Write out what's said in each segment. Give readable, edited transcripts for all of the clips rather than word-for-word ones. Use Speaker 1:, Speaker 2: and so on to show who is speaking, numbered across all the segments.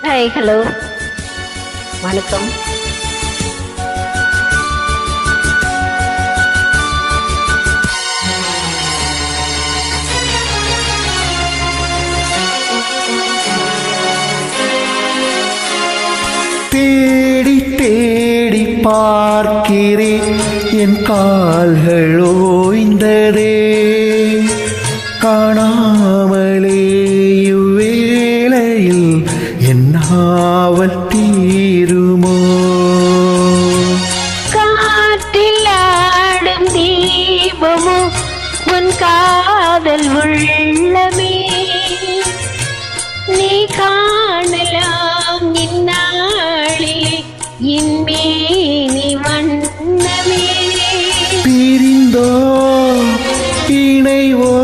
Speaker 1: Hi, hello, வணக்கம்.
Speaker 2: தேடி தேடி பார்க்கிறேன், என் கால்கள் ஓய்ந்ததே, காணாமலே இவ்வேளையில் என் ஆவல் தீருமோ?
Speaker 1: காற்றில் ஆடும் தீபமோ உன் காதல் உள்ளமே, நீ காணலாம் இந்நாளிலே இன்மேனி வண்ணமே.
Speaker 2: பிரிந்தோ இணைவோ,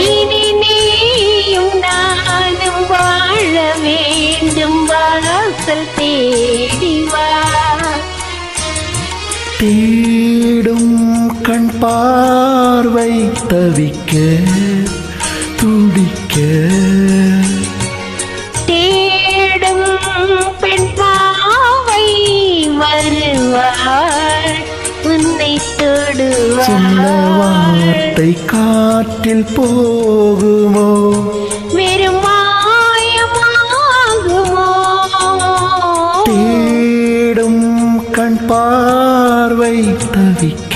Speaker 1: இனி நீயும் நானும் வாழ வேண்டும், வாசல் தேடி வா.
Speaker 2: தேடும் கண் பார்வை தவிக்க துடிக்க,
Speaker 1: தேடும் பெண் பாவை வருவாள், உன்னை தொடுவாள்.
Speaker 2: சொன்ன வார்த்தை காற்றில் போகுமோ?
Speaker 1: வெறும் மாயமாகுமோ?
Speaker 2: தேடும் கண் பார்வை தவிக்க